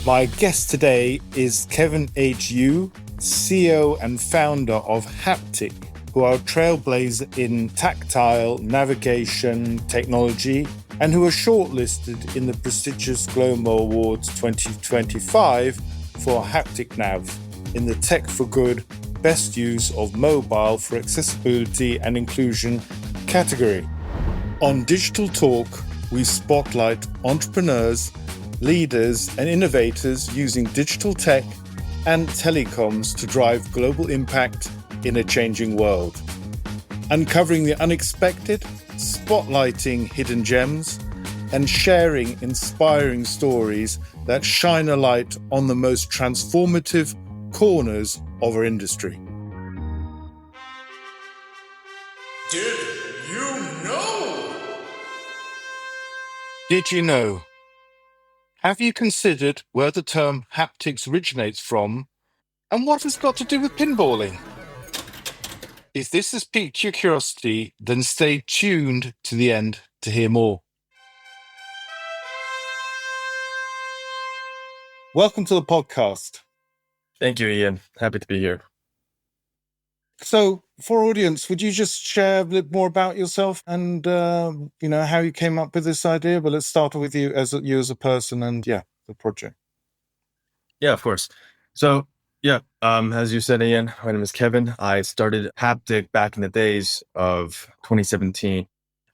My guest today is Kevin H. Yu, CEO and founder of Haptic, who are a trailblazer in tactile navigation technology and who are shortlisted in the prestigious GLOMO Awards 2025 for Haptic Nav in the Tech for Good Best Use of Mobile for Accessibility and Inclusion category. On Digital Talk, we spotlight entrepreneurs, leaders and innovators using digital tech and telecoms to drive global impact in a changing world. Uncovering the unexpected, spotlighting hidden gems, and sharing inspiring stories that shine a light on the most transformative corners of our industry. Did you know? Did you know? Have you considered where the term haptics originates from and what it's got to do with pinballing? If this has piqued your curiosity, then stay tuned to the end to hear more. Welcome to the podcast. Thank you, Ian. Happy to be here. So, for audience, would you just share a bit more about yourself and how you came up with this idea? But let's start with you as a person and the project. Yeah, of course. So, as you said, Ian, my name is Kevin. I started Haptic back in the days of 2017.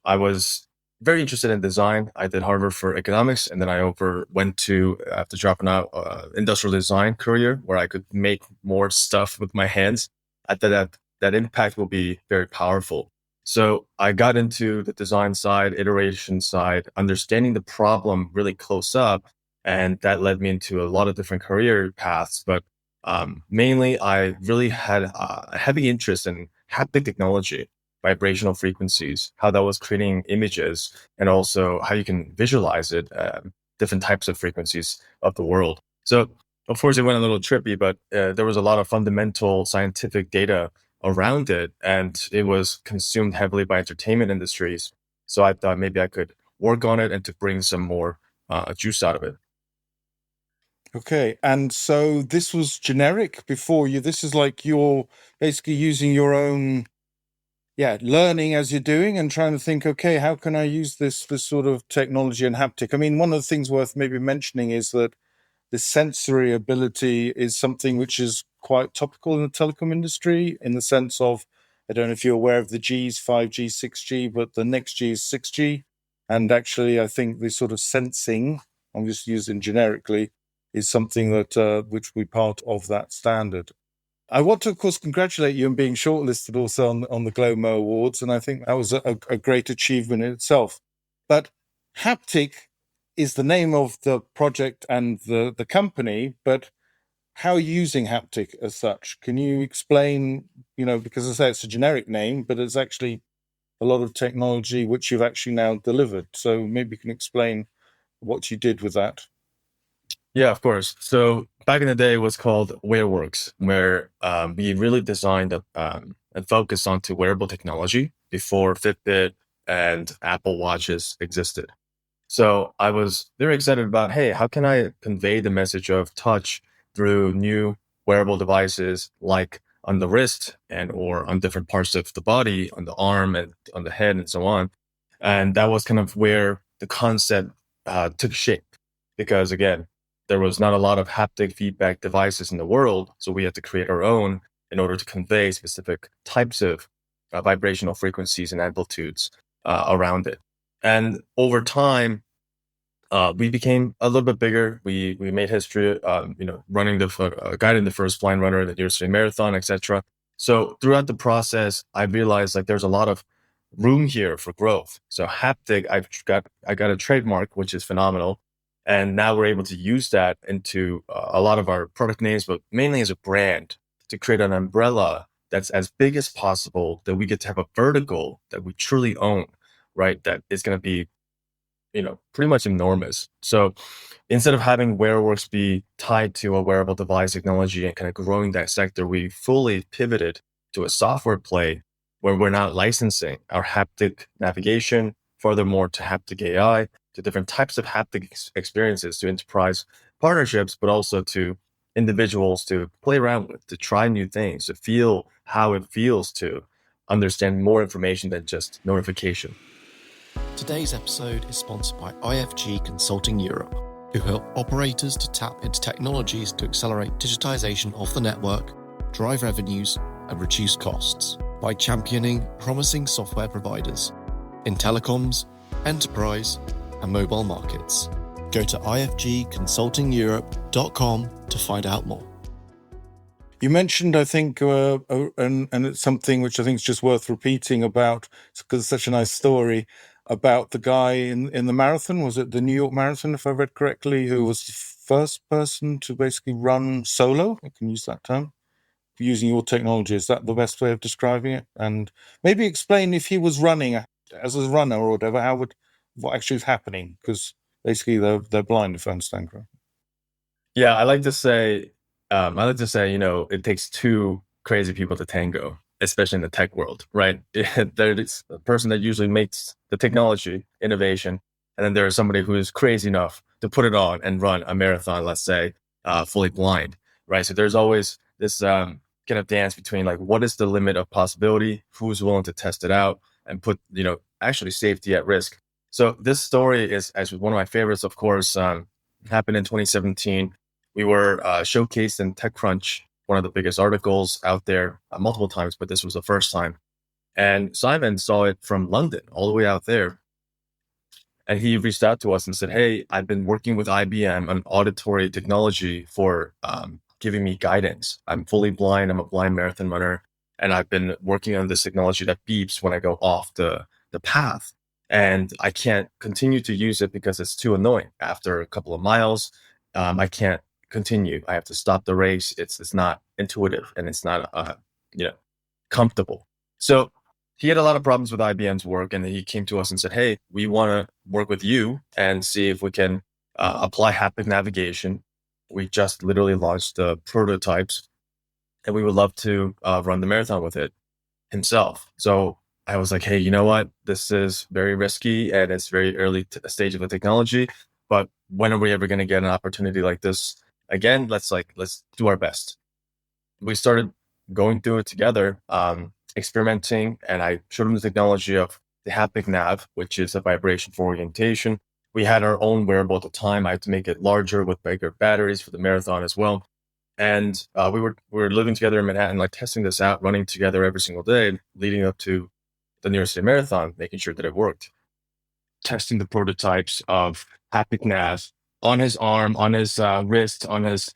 I was very interested in design. I did Harvard for economics, and then I went to, after dropping out, industrial design career where I could make more stuff with my hands. I thought that impact will be very powerful. So I got into the design side, iteration side, understanding the problem really close up. And that led me into a lot of different career paths. But mainly, I really had a heavy interest in haptic technology, vibrational frequencies, how that was creating images, and also how you can visualize it, different types of frequencies of the world. So, of course, it went a little trippy, but there was a lot of fundamental scientific data around it, and it was consumed heavily by entertainment industries. So I thought maybe I could work on it and to bring some more juice out of it. Okay, and so this was generic before you. This is like you're basically using your own, learning as you're doing and trying to think, okay, how can I use this sort of technology and haptic? I mean, one of the things worth maybe mentioning is that the sensory ability is something which is quite topical in the telecom industry in the sense of, I don't know if you're aware of the Gs, 5G, 6G, but the next G is 6G. And actually, I think the sort of sensing, I'm just using generically, is something that which will be part of that standard. I want to, of course, congratulate you on being shortlisted also on the GLOMO Awards, and I think that was a great achievement in itself. But Haptic is the name of the project and the company, but how are you using Haptic as such? Can you explain, because I say it's a generic name, but it's actually a lot of technology which you've actually now delivered. So maybe you can explain what you did with that. Yeah, of course. So back in the day, it was called WearWorks, where we really designed and focused onto wearable technology before Fitbit and Apple Watches existed. So I was very excited about, hey, how can I convey the message of touch through new wearable devices like on the wrist and or on different parts of the body, on the arm and on the head and so on. And that was kind of where the concept took shape because, again, there was not a lot of haptic feedback devices in the world. So we had to create our own in order to convey specific types of vibrational frequencies and amplitudes around it. And over time, we became a little bit bigger. We made history, running guiding the first blind runner at the New York City Marathon, etc. So throughout the process, I realized like there's a lot of room here for growth. So Haptic, I got a trademark, which is phenomenal. And now we're able to use that into a lot of our product names, but mainly as a brand to create an umbrella that's as big as possible, that we get to have a vertical that we truly own, right? That is going to be, pretty much enormous. So instead of having WearWorks be tied to a wearable device technology and kind of growing that sector, we fully pivoted to a software play where we're now licensing our haptic navigation, furthermore to haptic AI, to different types of haptic experiences to enterprise partnerships, but also to individuals to play around with, to try new things, to feel how it feels to understand more information than just notification. Today's episode is sponsored by IFG Consulting Europe, who help operators to tap into technologies to accelerate digitization of the network, drive revenues, and reduce costs by championing promising software providers in telecoms, enterprise, and mobile markets. Go to ifgconsultingeurope.com to find out more. You mentioned, I think, and it's something which I think is just worth repeating about, because it's such a nice story, about the guy in the marathon. Was it the New York Marathon, if I read correctly, who was the first person to basically run solo? I can use that term. Using your technology, is that the best way of describing it? And maybe explain, if he was running as a runner or whatever, what actually is happening? Because basically they're blind, if I understand correctly. Yeah, I like to say, it takes two crazy people to tango, especially in the tech world, right? There's a person that usually makes the technology innovation, and then there's somebody who is crazy enough to put it on and run a marathon, let's say, fully blind, right? So there's always this kind of dance between, like, what is the limit of possibility, who's willing to test it out and put, actually safety at risk. So this story is actually one of my favorites, of course. Happened in 2017. We were showcased in TechCrunch, one of the biggest articles out there, multiple times, but this was the first time. And Simon saw it from London, all the way out there. And he reached out to us and said, hey, I've been working with IBM on auditory technology for giving me guidance. I'm fully blind. I'm a blind marathon runner. And I've been working on this technology that beeps when I go off the path. And I can't continue to use it because it's too annoying. After a couple of miles, I can't continue. I have to stop the race. It's not intuitive and it's not comfortable. So he had a lot of problems with IBM's work, and he came to us and said, hey, we want to work with you and see if we can apply haptic navigation. We just literally launched the prototypes, and we would love to run the marathon with it himself. So I was like, hey, you know what? This is very risky and it's very early stage of the technology, but when are we ever going to get an opportunity like this again? Let's do our best. We started going through it together, experimenting, and I showed him the technology of the Haptic Nav, which is a vibration for orientation. We had our own wearable at the time. I had to make it larger with bigger batteries for the marathon as well. And we were living together in Manhattan, like testing this out, running together every single day, leading up to the New York City Marathon, making sure that it worked. Testing the prototypes of Haptic Nav on his arm, on his wrist, on his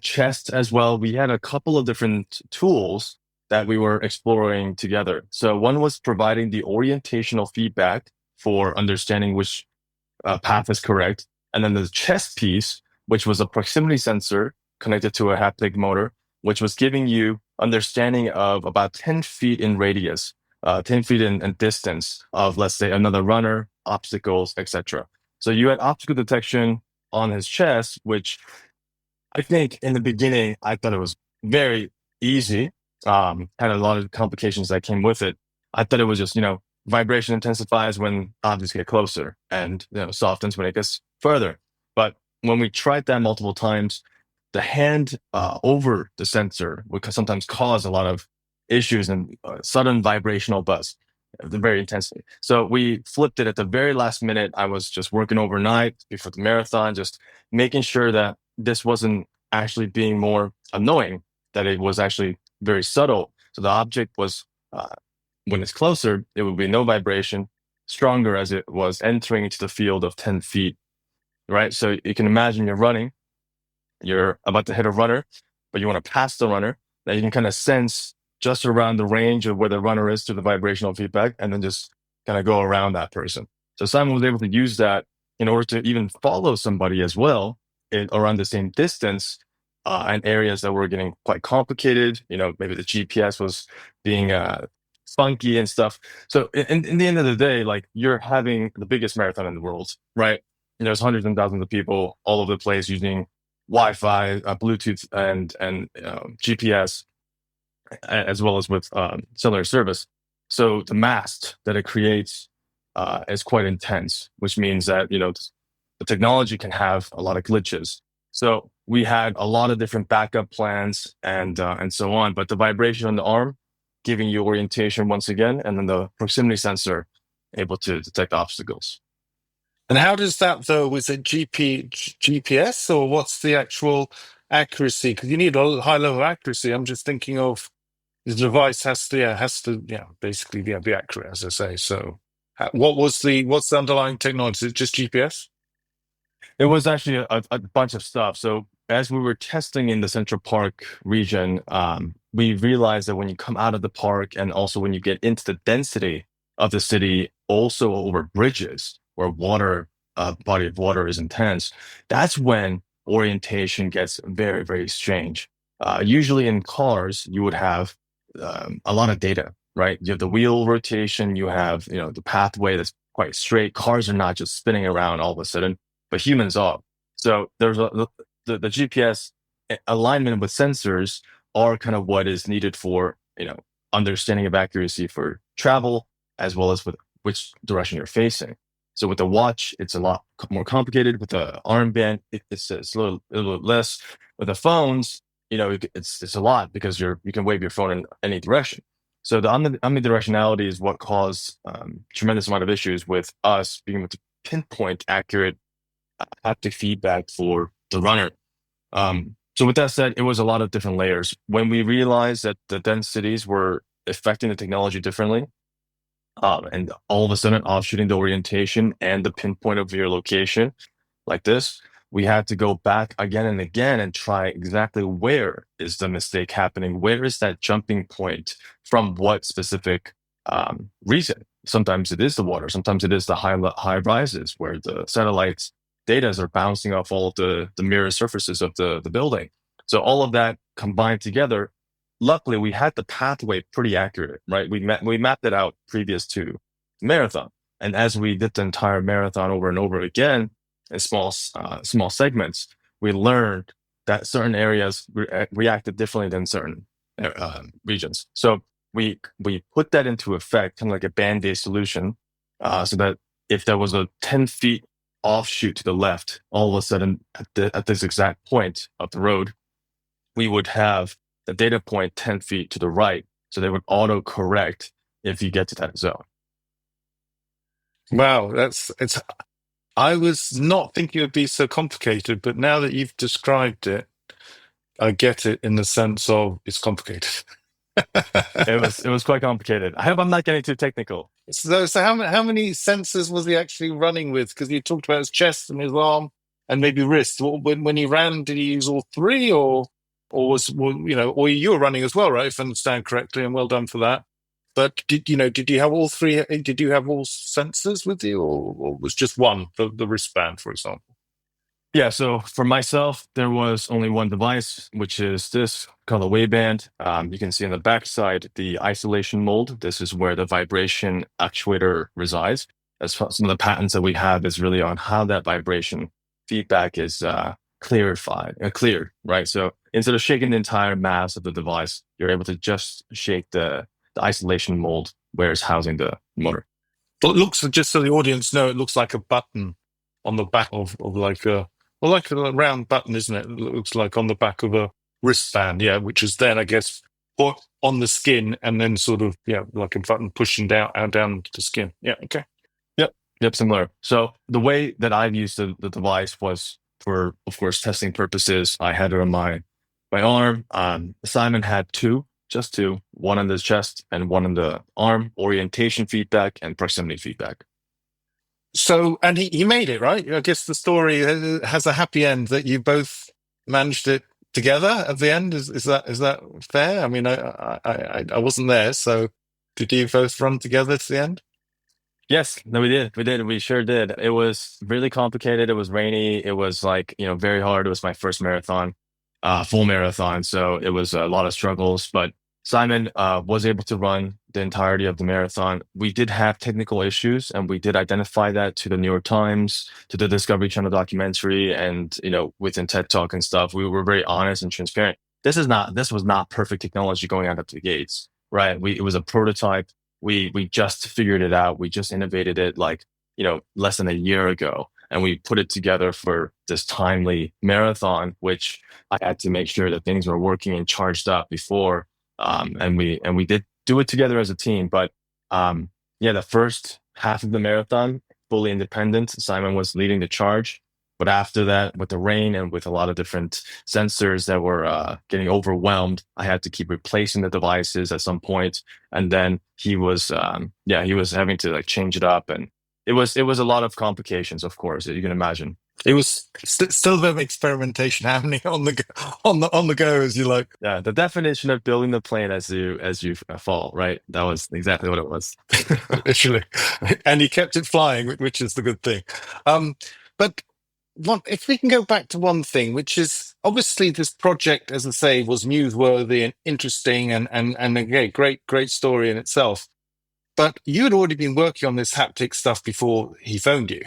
chest as well. We had a couple of different tools that we were exploring together. So one was providing the orientational feedback for understanding which path is correct. And then the chest piece, which was a proximity sensor connected to a haptic motor, which was giving you understanding of about 10 feet in radius, 10 feet in distance of, let's say, another runner, obstacles, etc. So you had obstacle detection on his chest, which I think in the beginning, I thought it was very easy. Had a lot of complications that came with it. I thought it was just, vibration intensifies when objects get closer and, softens when it gets further. But when we tried that multiple times, the hand over the sensor would sometimes cause a lot of issues and sudden vibrational buzz very intensely. So we flipped it at the very last minute. I was just working overnight before the marathon, just making sure that this wasn't actually being more annoying, that it was actually very subtle. So the object was, when it's closer, it would be no vibration, stronger as it was entering into the field of 10 feet, right? So you can imagine you're running, you're about to hit a runner, but you want to pass the runner. Now you can kind of sense just around the range of where the runner is to the vibrational feedback, and then just kind of go around that person. So Simon was able to use that in order to even follow somebody as well around the same distance, and areas that were getting quite complicated. Maybe the GPS was being funky and stuff. So in the end of the day, like, you're having the biggest marathon in the world, right? There's hundreds and thousands of people all over the place using Wi-Fi, Bluetooth, and GPS, as well as with cellular service. So the mast that it creates is quite intense, which means that the technology can have a lot of glitches. So we had a lot of different backup plans and so on. But the vibration on the arm giving you orientation once again, and then the proximity sensor able to detect obstacles. And how does that, though? Was it GPS, or what's the actual accuracy? Because you need a high level of accuracy. I'm just thinking of the device has to basically be accurate, as I say. So, what's the underlying technology? Is it just GPS? It was actually a bunch of stuff. So as we were testing in the Central Park region, we realized that when you come out of the park and also when you get into the density of the city, also over bridges where body of water is intense, that's when orientation gets very, very strange. Usually in cars, you would have a lot of data, right? You have the wheel rotation, you have, the pathway that's quite straight. Cars are not just spinning around all of a sudden, but humans are. So there's the GPS alignment with sensors are kind of what is needed for, understanding of accuracy for travel, as well as with which direction you're facing. So with the watch, it's a lot more complicated. With the armband, it's a little less. With the phones, it's a lot because you can wave your phone in any direction. So the omnidirectionality is what caused tremendous amount of issues with us being able to pinpoint accurate haptic feedback for the runner. So with that said, it was a lot of different layers. When we realized that the densities were affecting the technology differently, and all of a sudden offshooting the orientation and the pinpoint of your location like this, we had to go back again and again and try exactly where is the mistake happening? Where is that jumping point from what specific reason? Sometimes it is the water. Sometimes it is the high rises where the satellites data are bouncing off all of the mirror surfaces of the building. So all of that combined together, luckily we had the pathway pretty accurate, right? We mapped it out previous to marathon. And as we did the entire marathon over and over again in small segments, we learned that certain areas reacted differently than certain regions. So we put that into effect, kind of like a Band-Aid solution, so that if there was a 10 feet offshoot to the left, all of a sudden at this exact point of the road, we would have the data point 10 feet to the right. So they would auto correct if you get to that zone. Wow, I was not thinking it would be so complicated, but now that you've described it, I get it in the sense of it's complicated. It was quite complicated. I hope I'm not getting too technical. So how many sensors was he actually running with? Because you talked about his chest and his arm and maybe wrist. When he ran, did he use all three, or or you were running as well, right? If I understand correctly, and well done for that. But did you have all three? Did you have all sensors with you, or was just one, the wristband, for example? Yeah, so for myself, there was only one device, which is this called a Wayband. You can see on the back side the isolation mold. This is where the vibration actuator resides. As far, some of the patents that we have is really on how that vibration feedback is cleared, right? So instead of shaking the entire mass of the device, you're able to just shake the isolation mold where it's housing the motor. But it looks, just so the audience know, it looks like a button on the back of like a round button, isn't it? It looks like on the back of a wristband, which is then, I guess, put on the skin and then sort of, like a button pushing down the skin. Yeah, okay. Yep, similar. So the way that I've used the device was for, of course, testing purposes. I had it on my arm. Simon had just two, one on the chest and one on the arm, orientation feedback and proximity feedback. So, and he made it, right? I guess the story has a happy end that you both managed it together at the end. Is that fair? I mean, I wasn't there, so did you both run together to the end? Yes, no, we did. We sure did. It was really complicated. It was rainy. It was very hard. It was my first marathon, full marathon. So it was a lot of struggles, but Simon was able to run the entirety of the marathon. We did have technical issues, and we did identify that to the New York Times, to the Discovery Channel documentary, and within TED Talk and stuff. We were very honest and transparent. This was not perfect technology going out of the gates, right? It was a prototype. We just figured it out. We just innovated it less than a year ago. and we put it together for this timely marathon, which I had to make sure that things were working and charged up before. And we did do it together as a team. But yeah, the first half of the marathon, fully independent. Simon was leading the charge. But after that, with the rain and with a lot of different sensors that were getting overwhelmed, I had to keep replacing the devices at some point. And then he was having to like change it up, and it was a lot of complications, of course, as you can imagine. It was still a bit of experimentation happening on the go, as you like. Yeah, the definition of building the plane as you fall, right? That was exactly what it was. Literally, and he kept it flying, which is the good thing. But if we can go back to one thing, which is obviously this project, as I say, was newsworthy and interesting, and again, great story in itself. But you had already been working on this haptic stuff before he phoned you.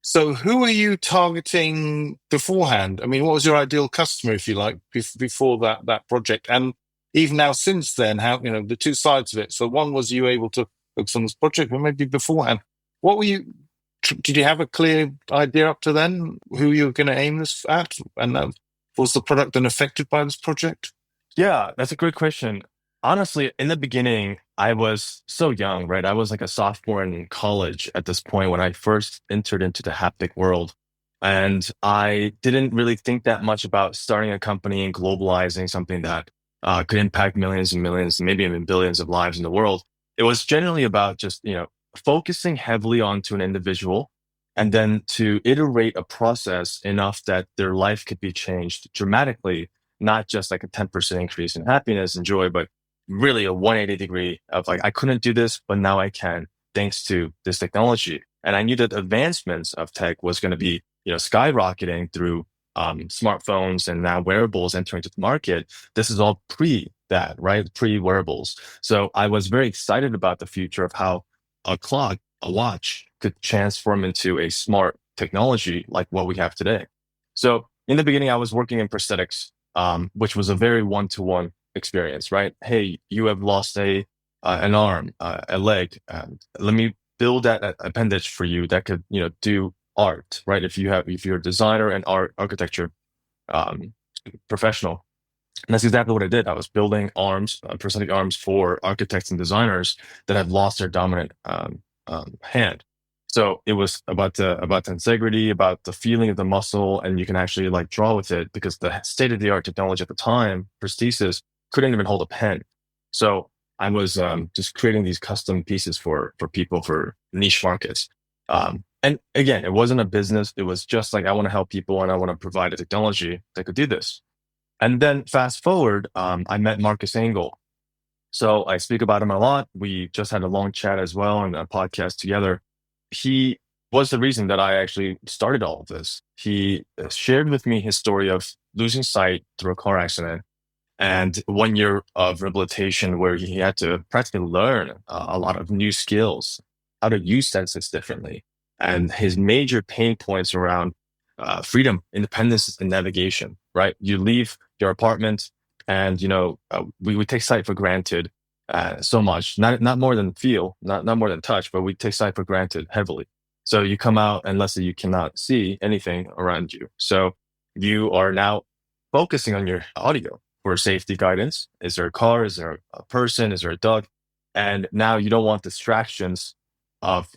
So who are you targeting beforehand? I mean, what was your ideal customer, if you like, before that project? And even now, since then, how, the two sides of it. So one was you able to focus on this project, but maybe beforehand, what were you, did you have a clear idea up to then who you were going to aim this at? And was the product then affected by this project? Yeah, that's a great question. Honestly, in the beginning, I was so young, right? I was like a sophomore in college at this point when I first entered into the haptic world. And I didn't really think that much about starting a company and globalizing something that could impact millions and millions, maybe even billions of lives in the world. It was generally about just, focusing heavily onto an individual and then to iterate a process enough that their life could be changed dramatically, not just like a 10% increase in happiness and joy, but really a 180 degree of like, I couldn't do this, but now I can, thanks to this technology. And I knew that advancements of tech was going to be, skyrocketing through smartphones and now wearables entering the market. This is all pre that, right? Pre wearables. So I was very excited about the future of how a clock, a watch could transform into a smart technology like what we have today. So in the beginning, I was working in prosthetics, which was a very one-to-one experience, right? Hey, you have lost an arm, a leg. Let me build that appendage for you that could, do art, right? If you're a designer and architecture professional. And that's exactly what I did. I was building arms, prosthetic arms for architects and designers that had lost their dominant hand. So it was about the integrity, about the feeling of the muscle, and you can actually like draw with it because the state of the art technology at the time, prosthesis, couldn't even hold a pen. So I was just creating these custom pieces for people for niche markets. And again, it wasn't a business. It was just like, I want to help people and I want to provide a technology that could do this. And then fast forward, I met Marcus Engel. So I speak about him a lot. We just had a long chat as well and a podcast together. He was the reason that I actually started all of this. He shared with me his story of losing sight through a car accident and 1 year of rehabilitation where he had to practically learn a lot of new skills, how to use senses differently. And his major pain points around freedom, independence, and navigation, right? You leave your apartment and, we take sight for granted so much, not more than feel, not more than touch, but we take sight for granted heavily. So you come out and let's say you cannot see anything around you. So you are now focusing on your audio for safety guidance. Is there a car? Is there a person? Is there a dog? And now you don't want distractions of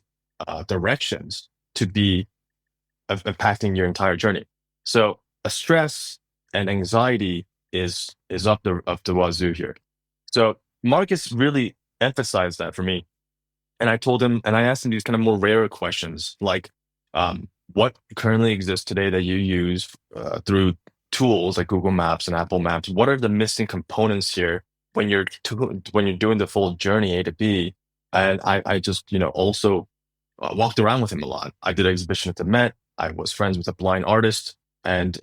directions to be impacting your entire journey. So a stress and anxiety is up the wazoo here. So Marcus really emphasized that for me. And I told him, and I asked him these kind of more rare questions, like what currently exists today that you use through tools like Google Maps and Apple Maps. What are the missing components here when you're doing the full journey A to B? And I just also walked around with him a lot. I did an exhibition at the Met. I was friends with a blind artist, and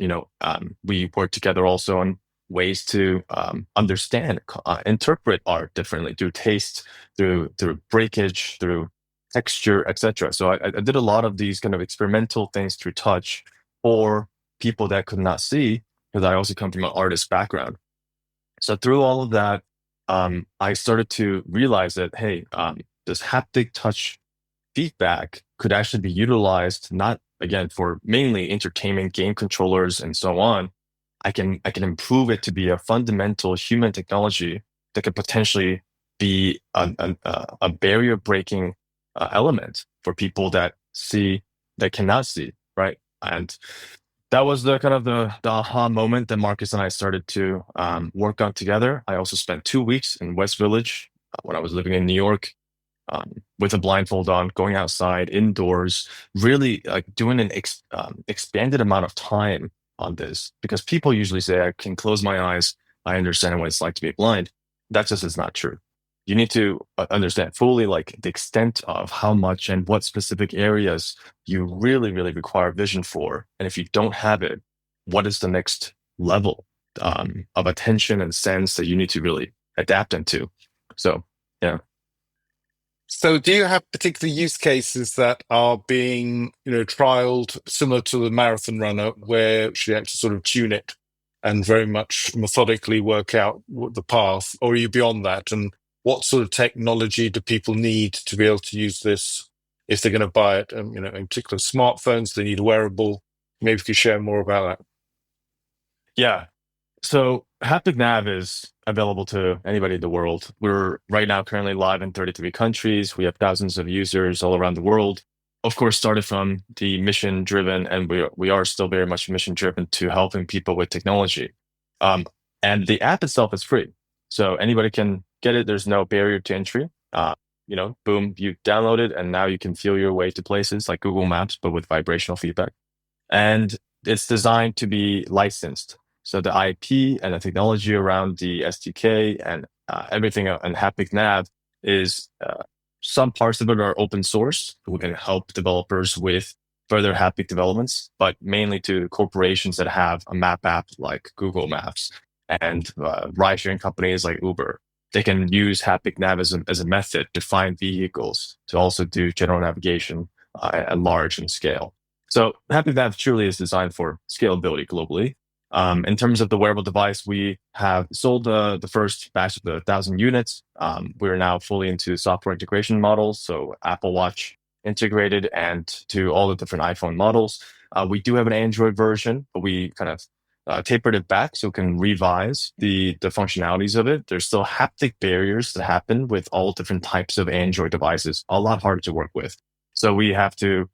we worked together also on ways to understand, interpret art differently through taste, through breakage, through texture, etc. So I did a lot of these kind of experimental things through touch for people that could not see, because I also come from an artist background. So through all of that, I started to realize that, hey, this haptic touch feedback could actually be utilized not again, for mainly entertainment, game controllers, and so on, I can improve it to be a fundamental human technology that could potentially be a barrier breaking element for people that cannot see, right? And that was the kind of the aha moment that Marcus and I started to work on together. I also spent 2 weeks in West Village when I was living in New York, with a blindfold on, going outside, indoors, really like doing an expanded amount of time on this, because people usually say, I can close my eyes, I understand what it's like to be blind. That just is not true. You need to understand fully like the extent of how much and what specific areas you really, really require vision for. And if you don't have it, what is the next level of attention and sense that you need to really adapt into? So, yeah. So do you have particular use cases that are being, trialed similar to the marathon runner, where you have to sort of tune it and very much methodically work out the path, or are you beyond that? And what sort of technology do people need to be able to use this if they're going to buy it? In particular, smartphones, they need a wearable. Maybe you could share more about that. Yeah. So Haptic Nav is available to anybody in the world. We're right now currently live in 33 countries. We have thousands of users all around the world. Of course, started from the mission driven, and we are still very much mission driven to helping people with technology. And the app itself is free, so anybody can get it. There's no barrier to entry. Boom, you download it, and now you can feel your way to places like Google Maps, but with vibrational feedback. And it's designed to be licensed. So the IP and the technology around the SDK and everything and Haptic Nav is some parts of it are open source. We can help developers with further haptic developments, but mainly to corporations that have a map app like Google Maps and ride-sharing companies like Uber. They can use Haptic Nav as a method to find vehicles, to also do general navigation at large and scale. So Haptic Nav truly is designed for scalability globally. In terms of the wearable device, we have sold the first batch of the 1,000 units. We're now fully into software integration models, so Apple Watch integrated and to all the different iPhone models. We do have an Android version, but we kind of tapered it back so we can revise the functionalities of it. There's still haptic barriers that happen with all different types of Android devices, a lot harder to work with. So we have to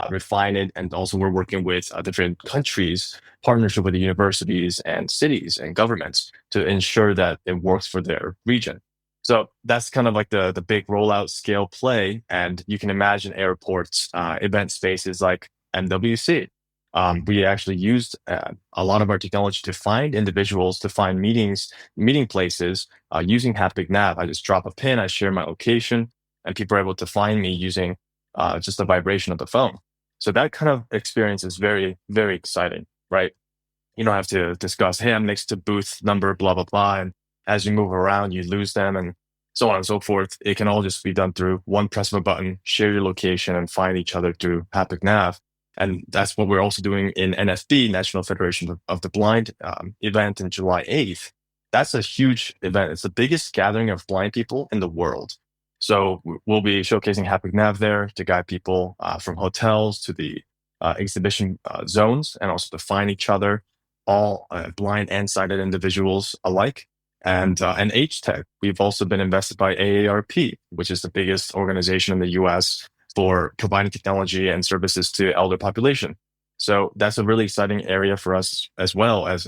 refine it. And also we're working with different countries, partnership with the universities and cities and governments to ensure that it works for their region. So that's kind of like the big rollout scale play. And you can imagine airports, event spaces like MWC. We actually used a lot of our technology to find individuals, to find meeting places using Haptic Nav. I just drop a pin, I share my location, and people are able to find me using just the vibration of the phone. So that kind of experience is very, very exciting, right? You don't have to discuss, hey, I'm next to booth number, blah, blah, blah. And as you move around, you lose them and so on and so forth. It can all just be done through one press of a button, share your location and find each other through Haptic Nav. And that's what we're also doing in NFB, National Federation of the Blind event in July 8th. That's a huge event. It's the biggest gathering of blind people in the world. So we'll be showcasing Haptic Nav there to guide people from hotels to the exhibition zones, and also to find each other, all blind and sighted individuals alike. And AgeTech, we've also been invested by AARP, which is the biggest organization in the US for providing technology and services to elder population. So that's a really exciting area for us, as well as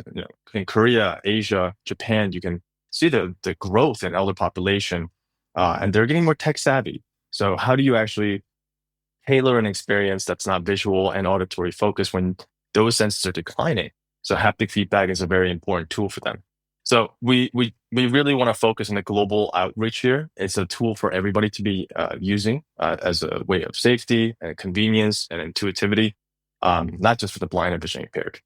in Korea, Asia, Japan. You can see the growth in elder population. And they're getting more tech savvy. So how do you actually tailor an experience that's not visual and auditory focused when those senses are declining? So haptic feedback is a very important tool for them. So we really want to focus on the global outreach here. It's a tool for everybody to be using as a way of safety and convenience and intuitivity, not just for the blind and vision impaired.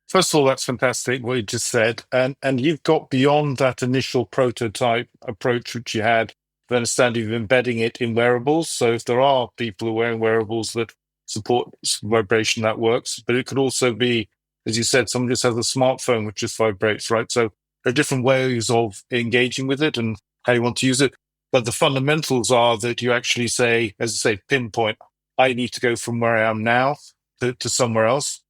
First of all, that's fantastic what you just said. And you've got beyond that initial prototype approach, which you had, the understanding of embedding it in wearables. So if there are people who are wearing wearables that support vibration, that works. But it could also be, as you said, someone just has a smartphone which just vibrates, right? So there are different ways of engaging with it and how you want to use it. But the fundamentals are that you actually say, as I say, pinpoint, I need to go from where I am now to somewhere else.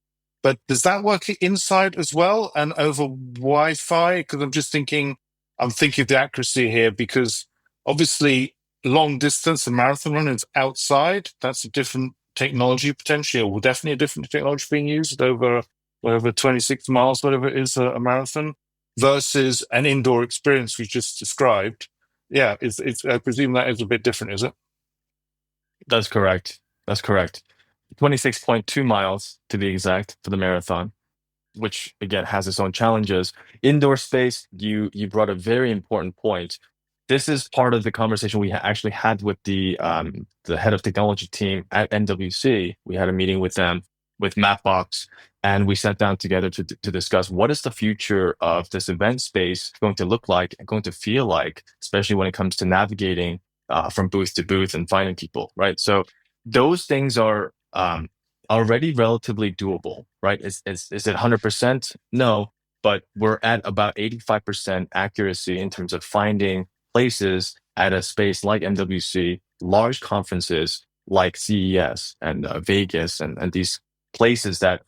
But does that work inside as well and over Wi-Fi? Because I'm thinking of the accuracy here, because obviously long distance and marathon run is outside. That's a different technology potentially, or definitely a different technology being used over whatever 26 miles, whatever it is, a marathon, versus an indoor experience we just described. Yeah, it's I presume that is a bit different, is it? That's correct. That's correct. 26.2 miles to be exact for the marathon, which again has its own challenges. Indoor space, you brought a very important point. This is part of the conversation we actually had with the head of technology team at NWC. We had a meeting with them, with Mapbox, and we sat down together to discuss what is the future of this event space going to look like and going to feel like, especially when it comes to navigating from booth to booth and finding people, right? So those things are already relatively doable, right? Is it 100%? No, but we're at about 85% accuracy in terms of finding places at a space like MWC, large conferences like CES and Vegas, and these places that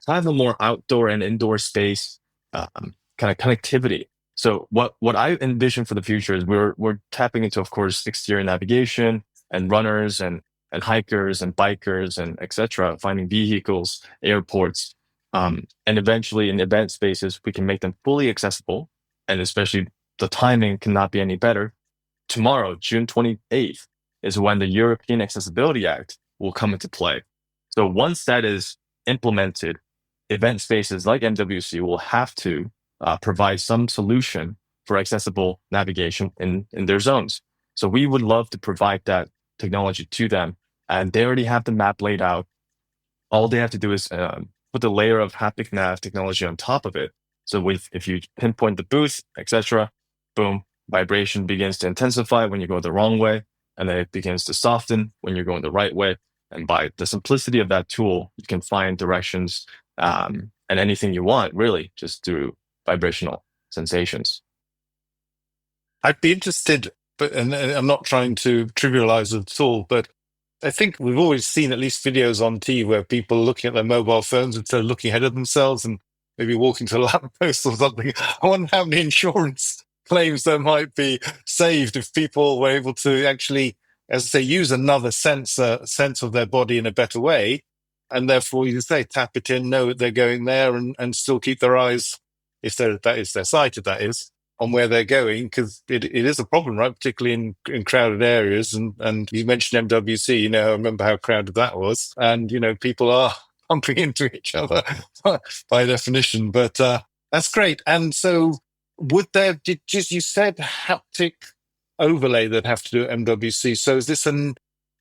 have a more outdoor and indoor space kind of connectivity. So what I envision for the future is we're tapping into, of course, exterior navigation and runners and hikers and bikers and etc. Finding vehicles, airports, and eventually in event spaces we can make them fully accessible, and especially the timing cannot be any better. Tomorrow, June 28th, is when the European Accessibility Act will come into play. So once that is implemented, event spaces like MWC will have to provide some solution for accessible navigation in their zones. So we would love to provide that technology to them, and they already have the map laid out. All they have to do is put the layer of Haptic Nav technology on top of it. So if you pinpoint the booth, etc., boom, vibration begins to intensify when you go the wrong way, and then it begins to soften when you're going the right way. And by the simplicity of that tool, you can find directions and anything you want, really, just through vibrational sensations. I'd be interested, but and I'm not trying to trivialize it at all, but I think we've always seen at least videos on TV where people are looking at their mobile phones instead of looking ahead of themselves and maybe walking to a lamppost or something. I wonder how many insurance claims there might be saved if people were able to actually, as I say, use another sense of their body in a better way, and therefore, you say, tap it in, know that they're going there, and still keep their eyes, if they're sighted, that is, on where they're going, because it is a problem, right? Particularly in crowded areas. And you mentioned MWC, I remember how crowded that was. And, people are bumping into each other by definition. But that's great. And so would there, you said haptic overlay that have to do at MWC. So is this a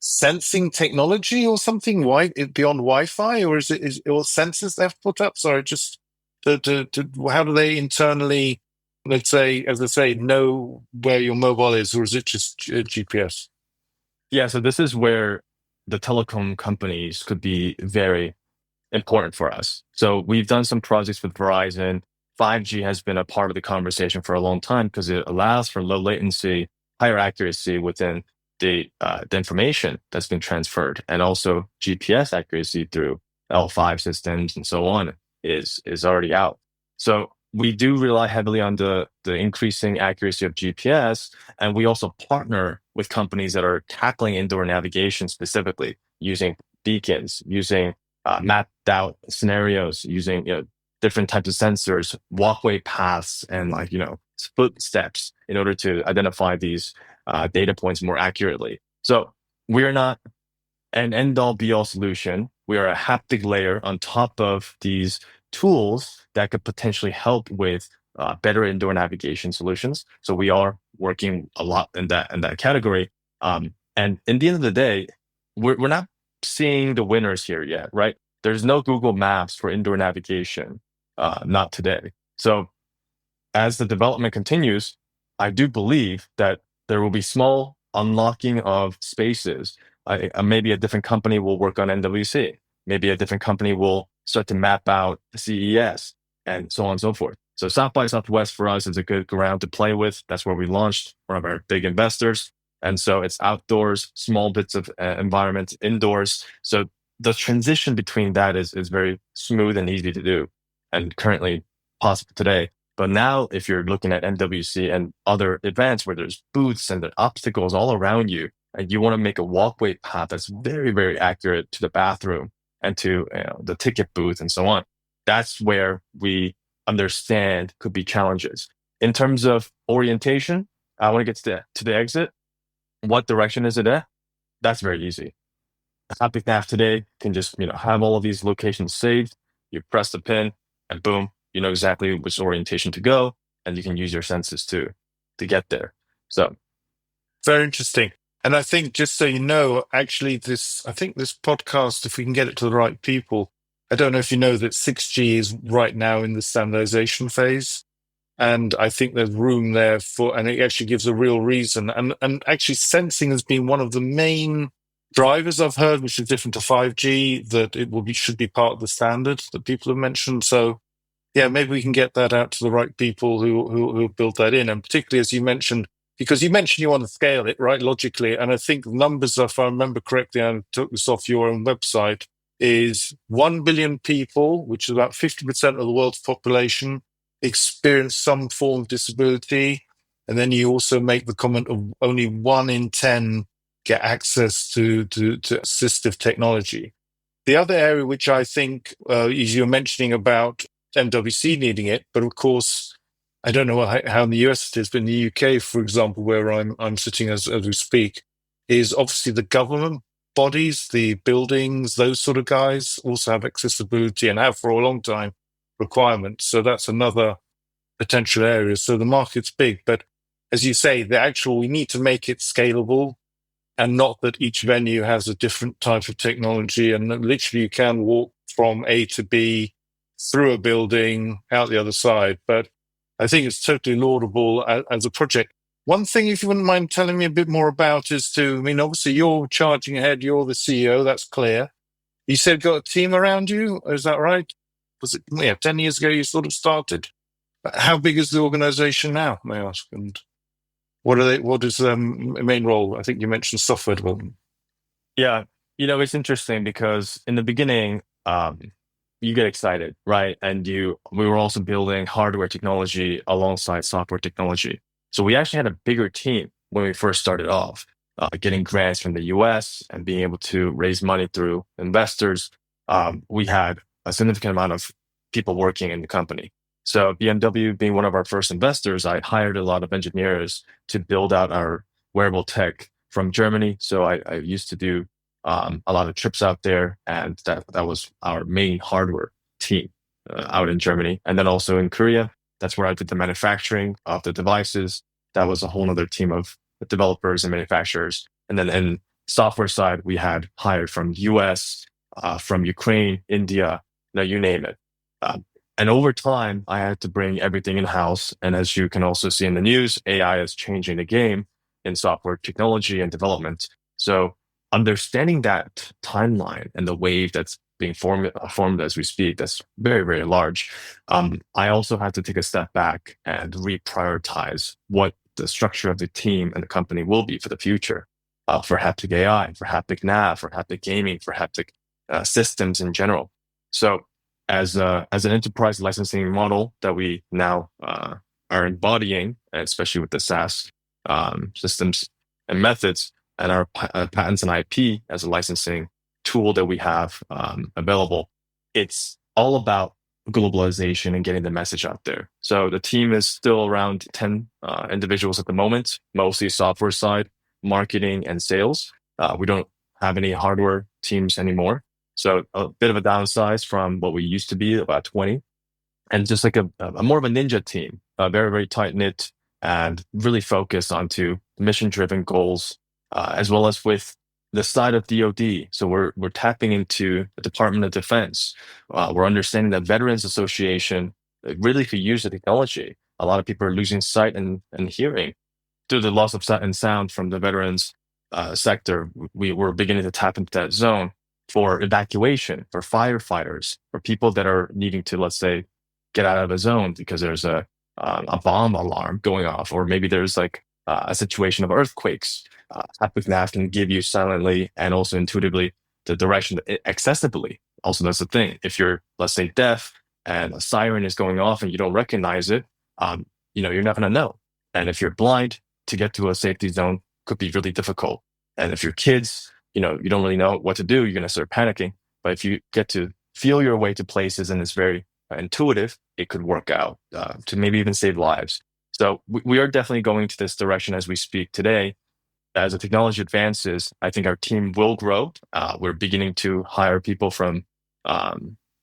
sensing technology or something beyond Wi-Fi, or is it or sensors they have to put up? Sorry, just to how do they internally, let's say, as I say, know where your mobile is, or is it just GPS? Yeah, so this is where the telecom companies could be very important for us. So we've done some projects with Verizon. 5G has been a part of the conversation for a long time because it allows for low latency, higher accuracy within the information that's been transferred, and also GPS accuracy through L5 systems and so on is already out. So we do rely heavily on the increasing accuracy of GPS, and we also partner with companies that are tackling indoor navigation specifically, using beacons, using mapped out scenarios, using different types of sensors, walkway paths, and footsteps in order to identify these data points more accurately. So we're not an end-all be-all solution. We are a haptic layer on top of these tools that could potentially help with better indoor navigation solutions. So we are working a lot in that category. And in the end of the day, we're not seeing the winners here yet, right? There's no Google Maps for indoor navigation, not today. So as the development continues, I do believe that there will be small unlocking of spaces. Maybe a different company will work on NWC. Maybe a different company will start to map out CES and so on and so forth. So South by Southwest for us is a good ground to play with. That's where we launched, one of our big investors. And so it's outdoors, small bits of environment, indoors. So the transition between that is very smooth and easy to do, and currently possible today. But now, if you're looking at MWC and other events where there's booths and the obstacles all around you, and you want to make a walkway path that's very, very accurate to the bathroom and to the ticket booth and so on, that's where we understand could be challenges. In terms of orientation, I want to get to the exit. What direction is it at? That's very easy. Haptic Nav today can just have all of these locations saved. You press the pin, and boom, you know exactly which orientation to go, and you can use your senses to get there. So very interesting. And I think, just so you know, actually, I think this podcast, if we can get it to the right people, I don't know if you know that 6G is right now in the standardization phase. And I think there's room there and it actually gives a real reason. And actually sensing has been one of the main drivers I've heard, which is different to 5G, that should be part of the standard that people have mentioned. So yeah, maybe we can get that out to the right people who built that in. And particularly, as you mentioned, because you mentioned you want to scale it, right, logically. And I think the numbers, if I remember correctly, I took this off your own website, is 1 billion people, which is about 50% of the world's population, experience some form of disability. And then you also make the comment of only 1 in 10 get access to assistive technology. The other area which I think is you're mentioning about MWC needing it, but of course, I don't know how in the US it is, but in the UK, for example, where I'm sitting as we speak, is obviously the government bodies, the buildings, those sort of guys also have accessibility and have for a long time requirements. So that's another potential area. So the market's big, but as you say, we need to make it scalable, and not that each venue has a different type of technology, and literally you can walk from A to B through a building out the other side. But I think it's totally laudable as a project. One thing, if you wouldn't mind telling me a bit more about, obviously you're charging ahead, you're the CEO, that's clear. You said you've got a team around you, is that right? Was it 10 years ago you sort of started? How big is the organization now, may I ask? And what is the main role? I think you mentioned software development. Yeah, it's interesting because in the beginning, you get excited, right? And we were also building hardware technology alongside software technology. So we actually had a bigger team when we first started off, getting grants from the US and being able to raise money through investors. We had a significant amount of people working in the company. So BMW being one of our first investors, I hired a lot of engineers to build out our wearable tech from Germany. So I used to do a lot of trips out there, and that was our main hardware team out in Germany. And then also in Korea, that's where I did the manufacturing of the devices. That was a whole other team of developers and manufacturers. And then in software side, we had hired from US, from Ukraine, India, you name it. And over time, I had to bring everything in-house. And as you can also see in the news, AI is changing the game in software technology and development. So understanding that timeline and the wave that's being formed as we speak, that's very, very large. I also had to take a step back and reprioritize what the structure of the team and the company will be for the future, for Haptic AI, for Haptic Nav, for Haptic Gaming, for Haptic systems in general. So as an enterprise licensing model that we now are embodying, especially with the SaaS systems and methods, and our patents and IP as a licensing tool that we have available, it's all about globalization and getting the message out there. So the team is still around 10 individuals at the moment, mostly software side, marketing and sales. We don't have any hardware teams anymore. So a bit of a downsize from what we used to be, about 20. And just like a more of a ninja team, very, very tight knit and really focused onto mission-driven goals, as well as with the side of DoD. So we're tapping into the Department of Defense. We're understanding that Veterans Association really could use the technology. A lot of people are losing sight and hearing through the loss of sight and sound from the veterans sector. We were beginning to tap into that zone for evacuation, for firefighters, for people that are needing to, let's say, get out of a zone because there's a bomb alarm going off, or maybe there's like a situation of earthquakes. Haptic Nav can give you silently and also intuitively the direction accessibly. Also, that's the thing. If you're, let's say, deaf and a siren is going off and you don't recognize it, you're not going to know. And if you're blind, to get to a safety zone could be really difficult. And if your kids, you don't really know what to do, you're going to start panicking. But if you get to feel your way to places and it's very intuitive, it could work out to maybe even save lives. So we are definitely going to this direction as we speak today. As the technology advances, I think our team will grow. We're beginning to hire people from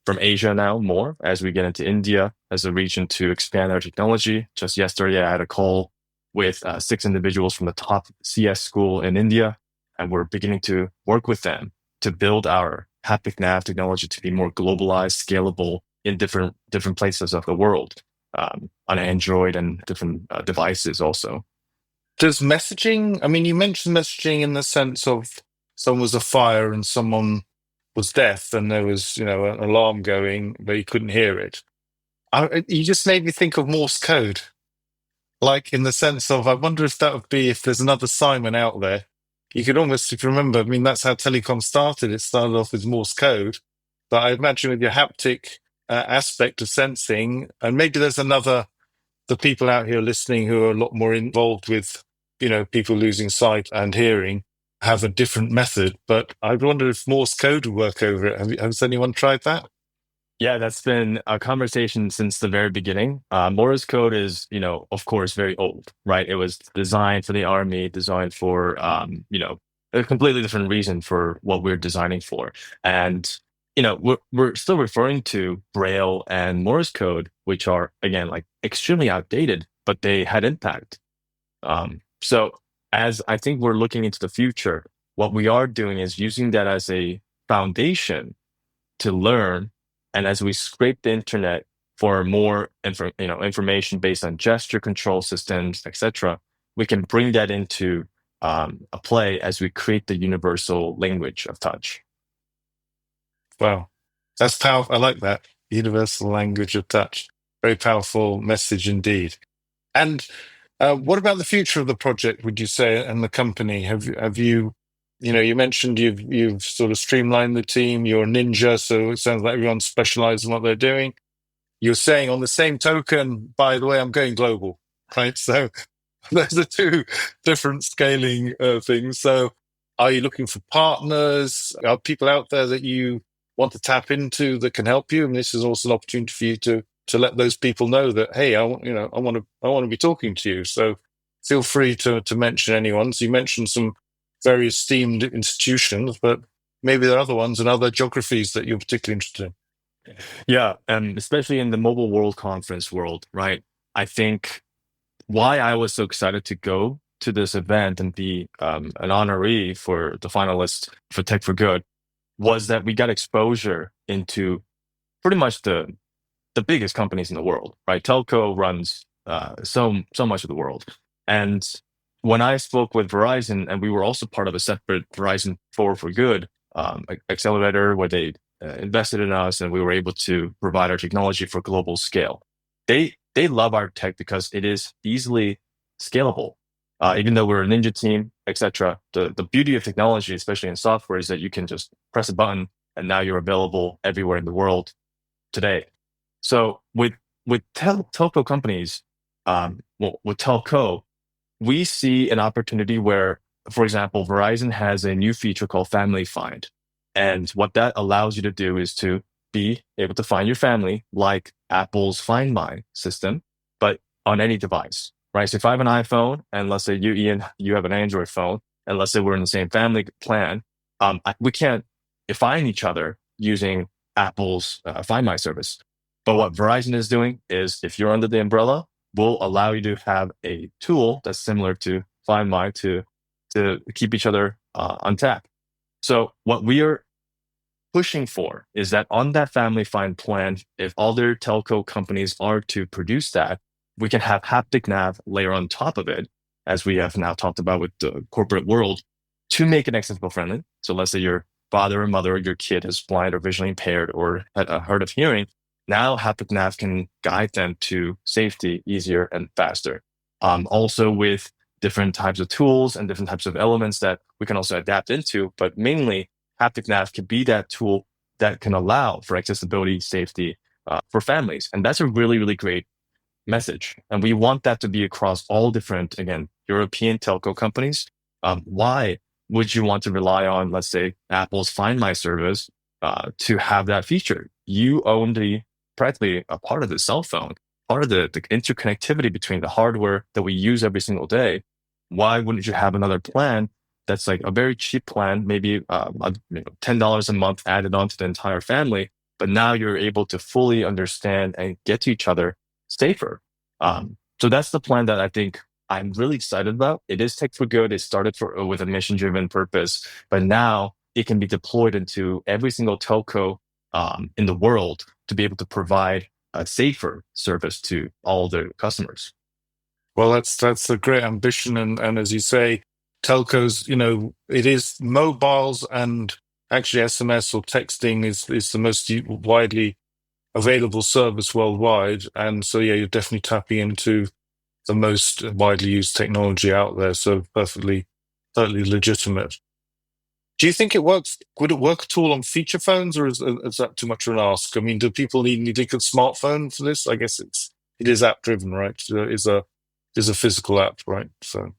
Asia now more as we get into India as a region to expand our technology. Just yesterday, I had a call with 6 individuals from the top CS school in India, and we're beginning to work with them to build our Haptic Nav technology to be more globalized, scalable in different places of the world, on Android and different devices also. Does messaging, I mean, you mentioned messaging in the sense of someone was a fire and someone was deaf and there was, an alarm going, but you couldn't hear it. You just made me think of Morse code, like in the sense of, I wonder if that would be, if there's another Simon out there, you could almost, if you remember, I mean, that's how telecom started. It started off with Morse code, but I imagine with your haptic aspect of sensing, and maybe there's the people out here listening who are a lot more involved with, people losing sight and hearing, have a different method. But I wonder if Morse code would work over it. Has anyone tried that? Yeah, that's been a conversation since the very beginning. Morse code is, of course, very old, right? It was designed for the army, designed for, a completely different reason for what we're designing for. And, we're still referring to Braille and Morse code, which are, again, like extremely outdated, but they had impact. So as I think we're looking into the future, what we are doing is using that as a foundation to learn. And as we scrape the internet for more information based on gesture control systems, etc., we can bring that into a play as we create the universal language of touch. Wow, that's powerful. I like that. Universal language of touch. Very powerful message indeed. And what about the future of the project, would you say, and the company? Have you, you mentioned you've sort of streamlined the team. You're a ninja, so it sounds like everyone's specialized in what they're doing. You're saying on the same token, by the way, I'm going global, right? So those are 2 different scaling things. So are you looking for partners? Are people out there that you want to tap into that can help you? And this is also an opportunity for you to let those people know that, hey, I want to be talking to you. So feel free to mention anyone. So you mentioned some very esteemed institutions, but maybe there are other ones in other geographies that you're particularly interested in. Yeah, and especially in the Mobile World Conference world, right? I think why I was so excited to go to this event and be an honoree for the finalist for Tech for Good was that we got exposure into pretty much the biggest companies in the world, right? Telco runs so much of the world. And when I spoke with Verizon, and we were also part of a separate Verizon Forward for Good accelerator where they invested in us and we were able to provide our technology for global scale. They love our tech because it is easily scalable. Even though we're a ninja team, etc., the beauty of technology, especially in software, is that you can just press a button and now you're available everywhere in the world today. So with telco companies, with telco, we see an opportunity where, for example, Verizon has a new feature called Family Find. And what that allows you to do is to be able to find your family like Apple's Find My system, but on any device, right? So if I have an iPhone and let's say you, Ian, you have an Android phone, and let's say we're in the same family plan, we can't find each other using Apple's Find My service. But what Verizon is doing is if you're under the umbrella, we'll allow you to have a tool that's similar to Find My to keep each other on tap. So what we are pushing for is that on that Family Find plan, if other telco companies are to produce that, we can have Haptic Nav layer on top of it, as we have now talked about with the corporate world, to make it accessible friendly. So let's say your father or mother, or your kid is blind or visually impaired or had a hard of hearing. Now Haptic Nav can guide them to safety easier and faster. Also with different types of tools and different types of elements that we can also adapt into. But mainly, Haptic Nav can be that tool that can allow for accessibility, safety for families. And that's a really, really great message. And we want that to be across all different, again, European telco companies. Why would you want to rely on, let's say, Apple's Find My service to have that feature? You own practically a part of the cell phone, part of the interconnectivity between the hardware that we use every single day. Why wouldn't you have another plan that's like a very cheap plan, maybe $10 a month added on to the entire family, but now you're able to fully understand and get to each other safer. So that's the plan that I think I'm really excited about. It is tech for good. It started with a mission-driven purpose, but now it can be deployed into every single telco in the world to be able to provide a safer service to all their customers. Well, that's a great ambition, and as you say, telcos, it is mobiles and actually SMS or texting is the most widely available service worldwide, and so yeah, you're definitely tapping into the most widely used technology out there. So totally legitimate. Do you think it works? Would it work at all on feature phones, or is that too much of an ask? I mean, do people need a smartphone for this? I guess it is app driven, right? So it is a physical app, right? So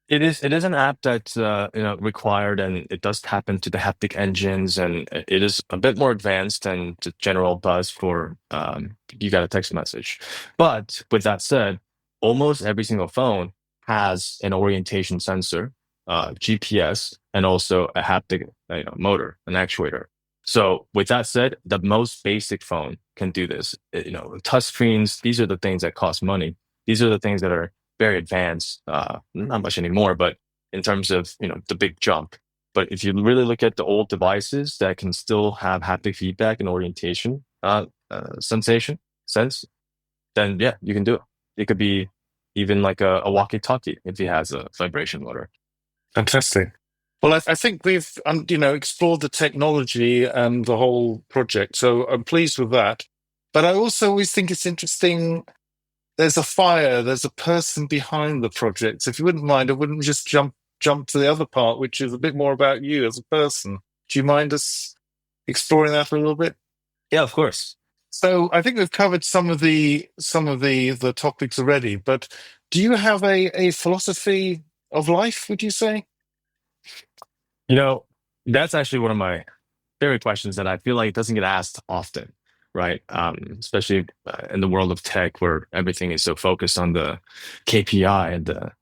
it is an app that's required, and it does tap into the haptic engines, and it is a bit more advanced than the general buzz for you got a text message. But with that said, almost every single phone has an orientation sensor, GPS, and also a haptic motor, an actuator. So with that said, the most basic phone can do this. Touch screens, these are the things that cost money. These are the things that are very advanced, not much anymore, but in terms of, the big jump. But if you really look at the old devices that can still have haptic feedback and orientation sense, then yeah, you can do it. It could be even like a walkie-talkie if it has a vibration motor. fantastic. Well, I think we've explored the technology and the whole project, so I'm pleased with that. But I also always think it's interesting. There's a person behind the project. So if you wouldn't mind, I wouldn't just jump to the other part, which is a bit more about you as a person. Do you mind us exploring that a little bit? Yeah, of course. So I think we've covered some of the topics already, but do you have a philosophy of life, would you say? That's actually one of my favorite questions that I feel like doesn't get asked often, right? Especially in the world of tech where everything is so focused on the KPI and the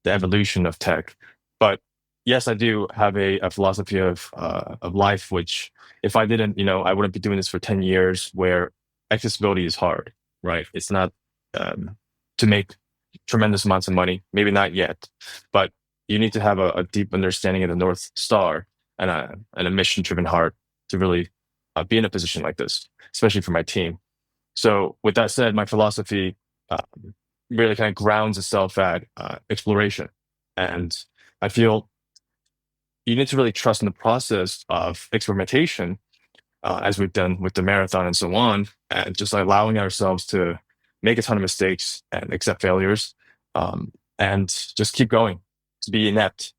evolution of tech. But yes, I do have a philosophy of life, which if I didn't, I wouldn't be doing this for 10 years where accessibility is hard, right? It's not to make tremendous amounts of money, maybe not yet, but you need to have a deep understanding of the North Star and a mission-driven heart to really be in a position like this, especially for my team. So with that said, my philosophy really kind of grounds itself at exploration. And I feel you need to really trust in the process of experimentation, as we've done with the marathon and so on, and just allowing ourselves to make a ton of mistakes and accept failures, and just keep going, to be inept,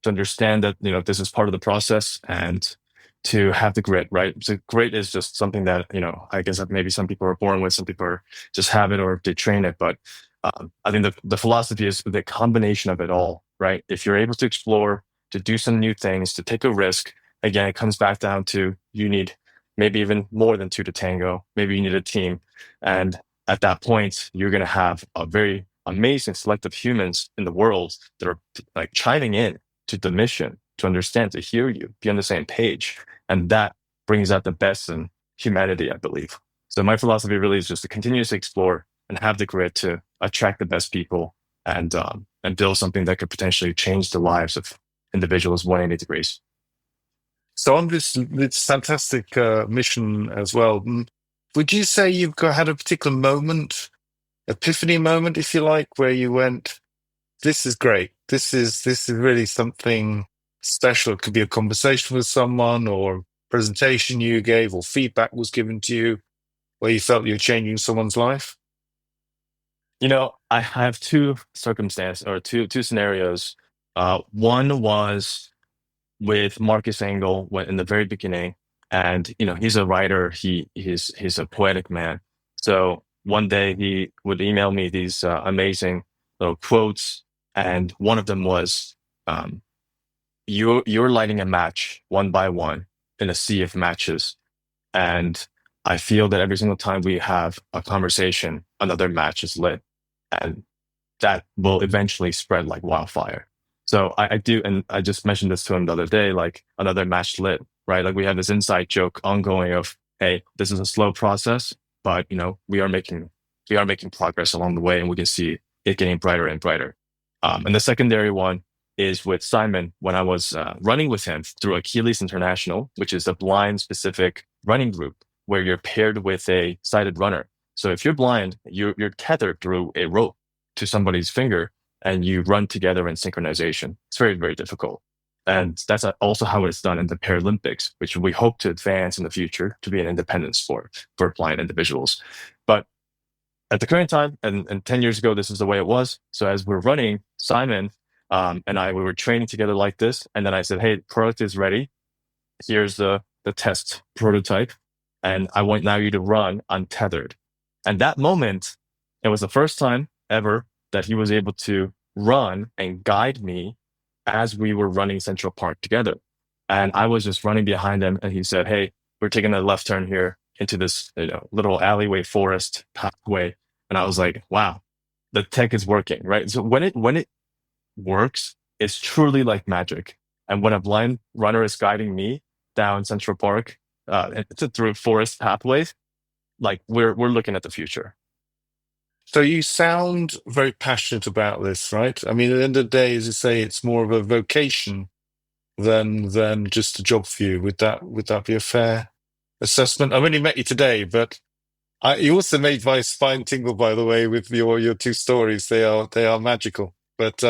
to understand that, this is part of the process, and to have the grit, right? So grit is just something that, I guess that maybe some people are born with, some people just have it or they train it. But I think the philosophy is the combination of it all, right? If you're able to explore, to do some new things, to take a risk, again, it comes back down to you need maybe even more than two to tango. Maybe you need a team. And at that point, you're going to have a very amazing select of humans in the world that are like chiming in to the mission, to understand, to hear you, be on the same page. And that brings out the best in humanity, I believe. So my philosophy really is just to continuously explore and have the grit to attract the best people and build something that could potentially change the lives of individuals 180 degrees. So on this fantastic mission as well, would you say you've had a particular moment, epiphany moment, if you like, where you went, this is great. This is really something special. It could be a conversation with someone or a presentation you gave or feedback was given to you where you felt you were changing someone's life? I have two circumstances or two scenarios. One was with Marcus Engel in the very beginning, and he's a writer. He's a poetic man. So one day he would email me these amazing little quotes, and one of them was, um, "You're lighting a match one by one in a sea of matches, and I feel that every single time we have a conversation, another match is lit, and that will eventually spread like wildfire." So I do, and I just mentioned this to him the other day, like another match lit, right? Like we have this inside joke ongoing of, hey, this is a slow process, but we are making progress along the way, and we can see it getting brighter and brighter. And the secondary one is with Simon when I was running with him through Achilles International, which is a blind specific running group where you're paired with a sighted runner. So if you're blind, you're tethered through a rope to somebody's finger, and you run together in synchronization. It's very, very difficult. And that's also how it's done in the Paralympics, which we hope to advance in the future to be an independent sport for blind individuals. But at the current time, and 10 years ago, this is the way it was. So as we're running, Simon and I, we were training together like this. And then I said, hey, product is ready. Here's the test prototype. And I want now you to run untethered. And that moment, it was the first time ever that he was able to run and guide me as we were running Central Park together. And I was just running behind him, and he said, hey, we're taking a left turn here into this little alleyway forest pathway. And I was like, wow, the tech is working, right? So when it works, it's truly like magic. And when a blind runner is guiding me down Central Park through forest pathways, like we're looking at the future. So you sound very passionate about this, right? I mean, at the end of the day, as you say, it's more of a vocation than just a job for you. Would that be a fair assessment? I've only met you today, but you also made my spine tingle, by the way, with your two stories. They are magical. But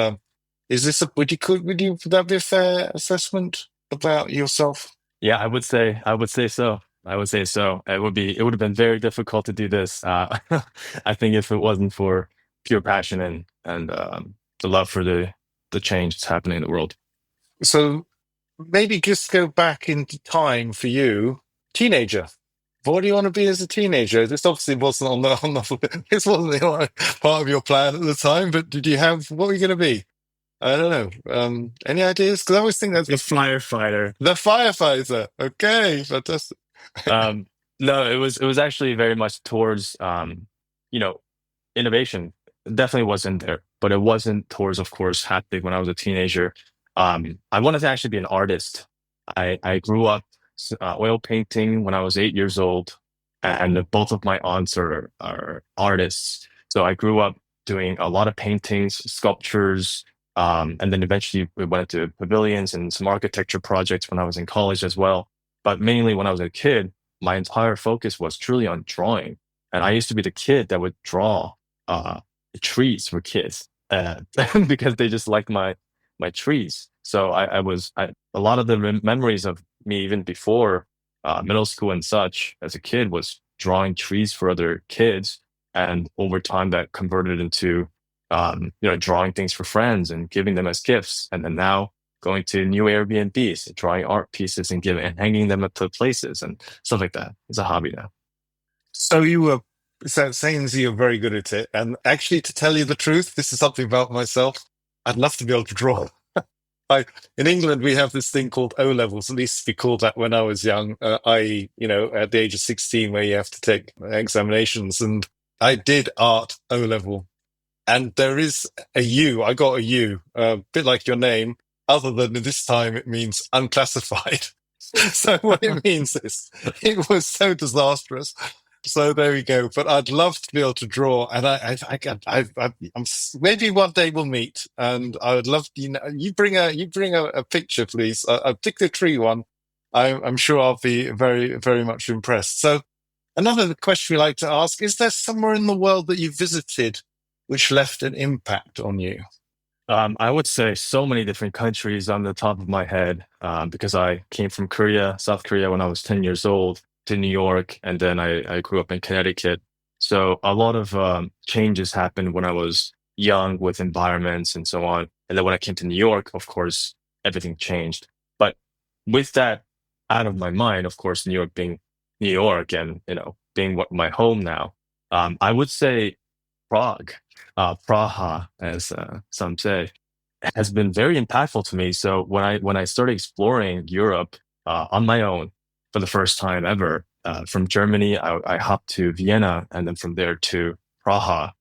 is this would that be a fair assessment about yourself? Yeah, I would say so. I would say so. It would have been very difficult to do this. I think if it wasn't for pure passion and the love for the change that's happening in the world. So maybe just go back into time for you, teenager. What do you want to be as a teenager? This obviously wasn't this wasn't part of your plan at the time, but what were you going to be? I don't know. Any ideas? Because I always think that's The firefighter. the firefighter. Okay, fantastic. No, it was actually very much towards innovation. Definitely wasn't there, but it wasn't towards, of course, haptic when I was a teenager. I wanted to actually be an artist. I grew up oil painting when I was 8 years old, and both of my aunts are artists. So I grew up doing a lot of paintings, sculptures, and then eventually we went into pavilions and some architecture projects when I was in college as well. But mainly when I was a kid, my entire focus was truly on drawing. And I used to be the kid that would draw trees for kids because they just liked my trees. So a lot of the memories of me even before middle school and such as a kid was drawing trees for other kids. And over time that converted into, drawing things for friends and giving them as gifts. And then now going to new Airbnbs, drawing art pieces and hanging them up to places and stuff like that. It's a hobby now. So saying that you're very good at it, and actually, to tell you the truth, this is something about myself. I'd love to be able to draw. In England, we have this thing called O levels. At least we called that when I was young. I, at the age of 16, where you have to take examinations, and I did art O level. And there is a U. I got a U, a bit like your name, other than this time it means unclassified. So what it means is it was so disastrous. So there we go. But I'd love to be able to draw, and I'm maybe one day we'll meet, and I would love you bring a picture, please. A particular tree one. I'm sure I'll be very, very much impressed. So another question we like to ask: is there somewhere in the world that you visited which left an impact on you? I would say so many different countries on the top of my head, because I came from South Korea when I was 10 years old to New York, and then I grew up in Connecticut. So a lot of changes happened when I was young with environments and so on. And then when I came to New York, of course, everything changed. But with that out of my mind, of course, New York being New York and, being what my home now, I would say Prague, Praha, as some say, has been very impactful to me. So when I started exploring Europe on my own for the first time ever, from Germany, I hopped to Vienna and then from there to Praha,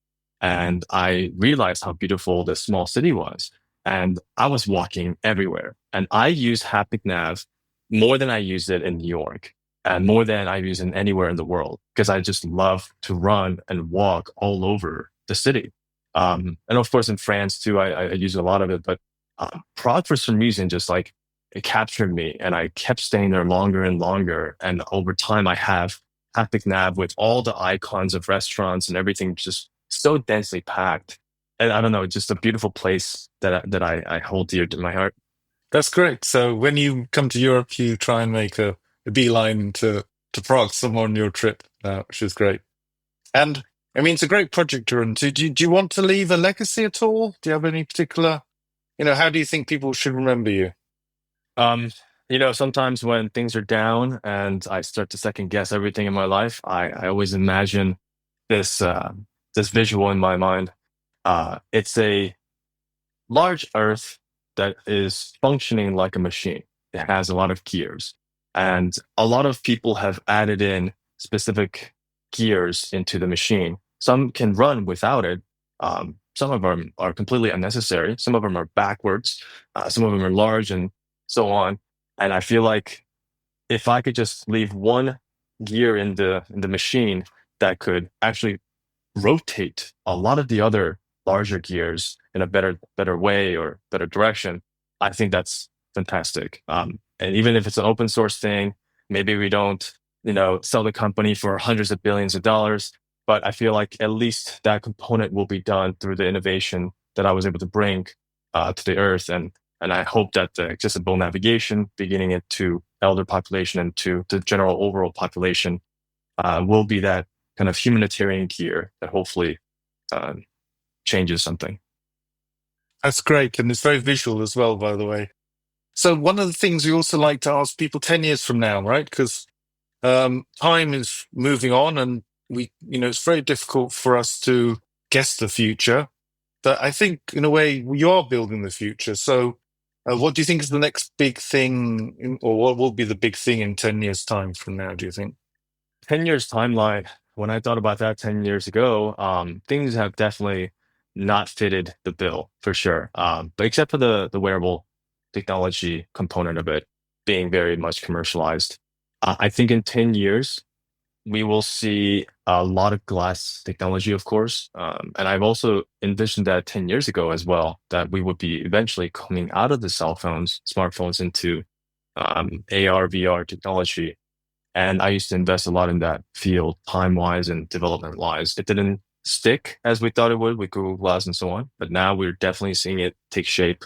and I realized how beautiful this small city was. And I was walking everywhere, and I use Haptic Nav more than I use it in New York. And more than I use it anywhere in the world, because I just love to run and walk all over the city. And of course, in France too, I use a lot of it, but Prague for some reason just like it captured me, and I kept staying there longer and longer. And over time, I have Haptic Nav with all the icons of restaurants and everything just so densely packed. And I don't know, just a beautiful place that I hold dear to my heart. That's great. So when you come to Europe, you try and make a beeline to Prague somewhere on your trip, which is great. And I mean, it's a great project to run. Do you want to leave a legacy at all? Do you have any particular, how do you think people should remember you? Um, Sometimes when things are down and I start to second guess everything in my life, I always imagine this this visual in my mind. It's a large Earth that is functioning like a machine. It has a lot of gears, and a lot of people have added in specific gears into the machine. Some can run without it. Some of them are completely unnecessary. Some of them are backwards. Some of them are large and so on. And I feel like if I could just leave one gear in the machine that could actually rotate a lot of the other larger gears in a better way or better direction, I think that's fantastic. And even if it's an open source thing, maybe we don't, sell the company for hundreds of billions of dollars, but I feel like at least that component will be done through the innovation that I was able to bring to the earth. And I hope that the accessible navigation, beginning it to elder population and to the general overall population, will be that kind of humanitarian gear that hopefully uh, changes something. That's great. And it's very visual as well, by the way. So one of the things we also like to ask people 10 years from now, right? Because time is moving on, and it's very difficult for us to guess the future. But I think in a way you are building the future. So what do you think is the next big thing, or what will be the big thing in 10 years time from now, do you think? 10 years timeline, when I thought about that 10 years ago, things have definitely not fitted the bill for sure. But except for the wearable technology component of it being very much commercialized, I think in 10 years, we will see a lot of glass technology, of course. And I've also envisioned that 10 years ago as well, that we would be eventually coming out of the cell phones, smartphones into AR, VR technology. And I used to invest a lot in that field, time wise and development wise. It didn't stick as we thought it would with Google Glass and so on, but now we're definitely seeing it take shape.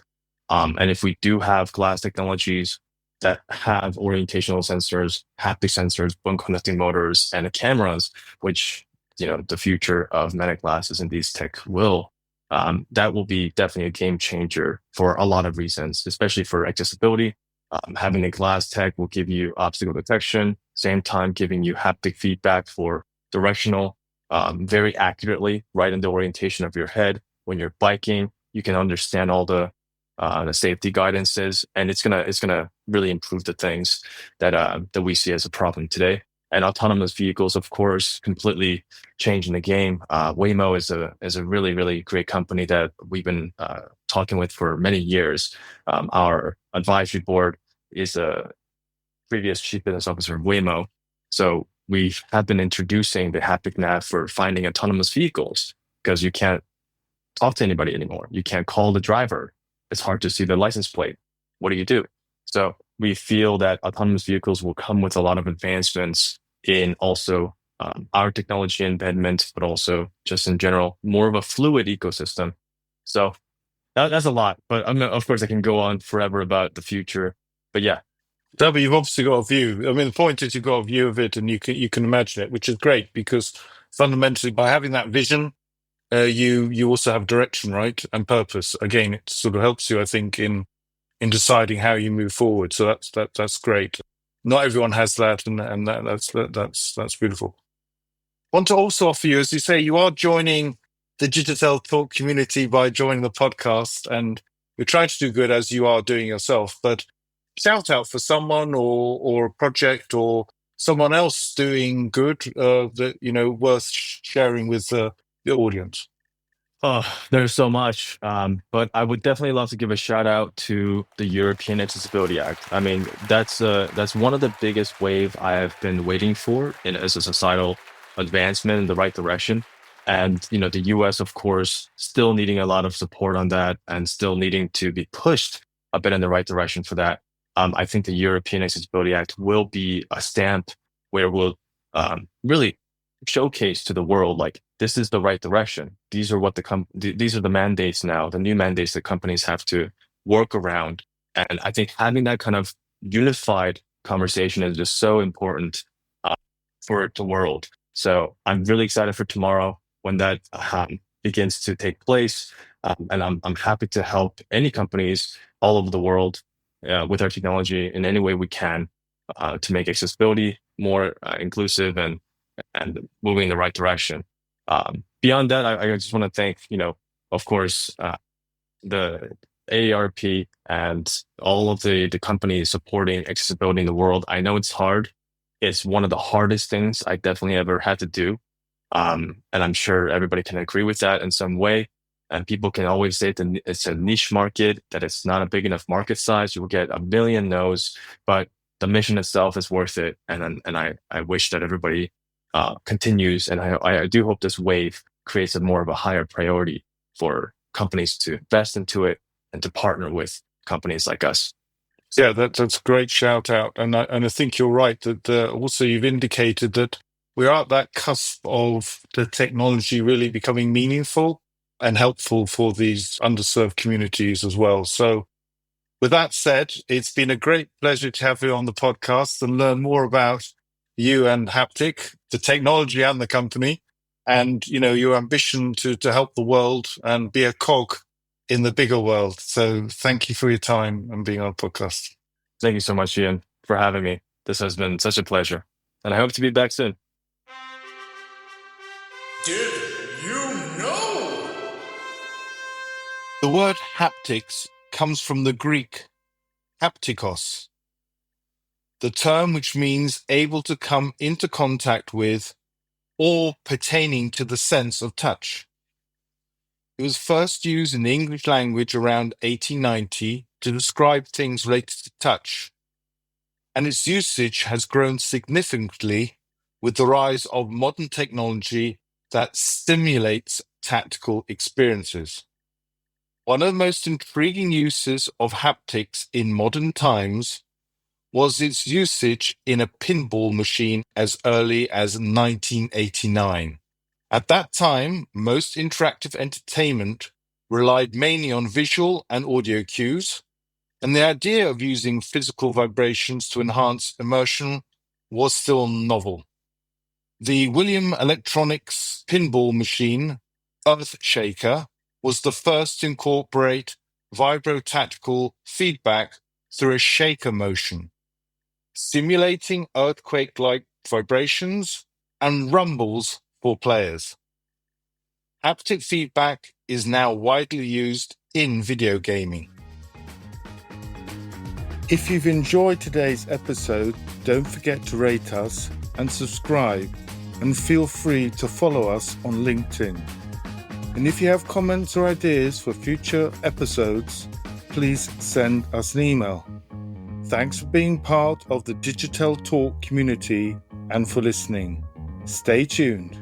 And if we do have glass technologies that have orientational sensors, haptic sensors, bone conducting motors, and cameras, which the future of magnetic glasses and these tech will, that will be definitely a game changer for a lot of reasons, especially for accessibility. Having a glass tech will give you obstacle detection, same time giving you haptic feedback for directional, very accurately, right in the orientation of your head. When you're biking, you can understand all the safety guidances, and it's gonna really improve the things that we see as a problem today. And autonomous vehicles, of course, completely changing the game. Waymo is a really, really great company that we've been talking with for many years. Our advisory board is a previous chief business officer of Waymo. So we have been introducing the Haptic Nav for finding autonomous vehicles, because you can't talk to anybody anymore. You can't call the driver. It's hard to see the license plate. What do you do? So we feel that autonomous vehicles will come with a lot of advancements in also our technology embedment, but also just in general, more of a fluid ecosystem. So that's a lot, but of course I can go on forever about the future. But yeah. No, but you've obviously got a view. I mean, the point is you've got a view of it, and you can imagine it, which is great, because fundamentally, by having that vision, you also have direction, right, and purpose. Again, it sort of helps you, I think, in deciding how you move forward. So that's great. Not everyone has that, and that's beautiful. Want to also offer you, as you say, you are joining the Digital Talk community by joining the podcast, and we're trying to do good as you are doing yourself. But shout out for someone or a project or someone else doing good that worth sharing with the audience. Oh, there's so much. But I would definitely love to give a shout out to the European Accessibility Act. I mean, that's one of the biggest wave I have been waiting for as a societal advancement in the right direction. And the US, of course, still needing a lot of support on that and still needing to be pushed a bit in the right direction for that. I think the European Accessibility Act will be a stamp where we'll really showcase to the world, like, this is the right direction. These are what these are the mandates now, the new mandates that companies have to work around. And I think having that kind of unified conversation is just so important for the world. So I'm really excited for tomorrow when that begins to take place. And I'm happy to help any companies all over the world with our technology in any way we can to make accessibility more inclusive and moving in the right direction. Beyond that, I just want to thank, of course, the AARP and all of the companies supporting accessibility in the world. I know it's hard. It's one of the hardest things I definitely ever had to do. And I'm sure everybody can agree with that in some way. And people can always say it's a niche market, that it's not a big enough market size. You will get a million no's, but the mission itself is worth it. And I wish that everybody continues. And I do hope this wave creates more of a higher priority for companies to invest into it and to partner with companies like us. Yeah, that's a great shout out. And I think you're right that also you've indicated that we're at that cusp of the technology really becoming meaningful and helpful for these underserved communities as well. So with that said, it's been a great pleasure to have you on the podcast and learn more about you and Haptic, the technology and the company, and your ambition to help the world and be a cog in the bigger world. So thank you for your time and being on the podcast. Thank you so much, Ian, for having me. This has been such a pleasure, and I hope to be back soon. Did you know? The word haptics comes from the Greek haptikos, the term which means able to come into contact with or pertaining to the sense of touch. It was first used in the English language around 1890 to describe things related to touch, and its usage has grown significantly with the rise of modern technology that stimulates tactile experiences. One of the most intriguing uses of haptics in modern times was its usage in a pinball machine as early as 1989. At that time, most interactive entertainment relied mainly on visual and audio cues, and the idea of using physical vibrations to enhance immersion was still novel. The William Electronics pinball machine, Earth Shaker, was the first to incorporate vibro-tactical feedback through a shaker motion, simulating earthquake-like vibrations and rumbles for players. Haptic feedback is now widely used in video gaming. If you've enjoyed today's episode, don't forget to rate us and subscribe, and feel free to follow us on LinkedIn. And if you have comments or ideas for future episodes, please send us an email. Thanks for being part of the Digital Talk community and for listening. Stay tuned.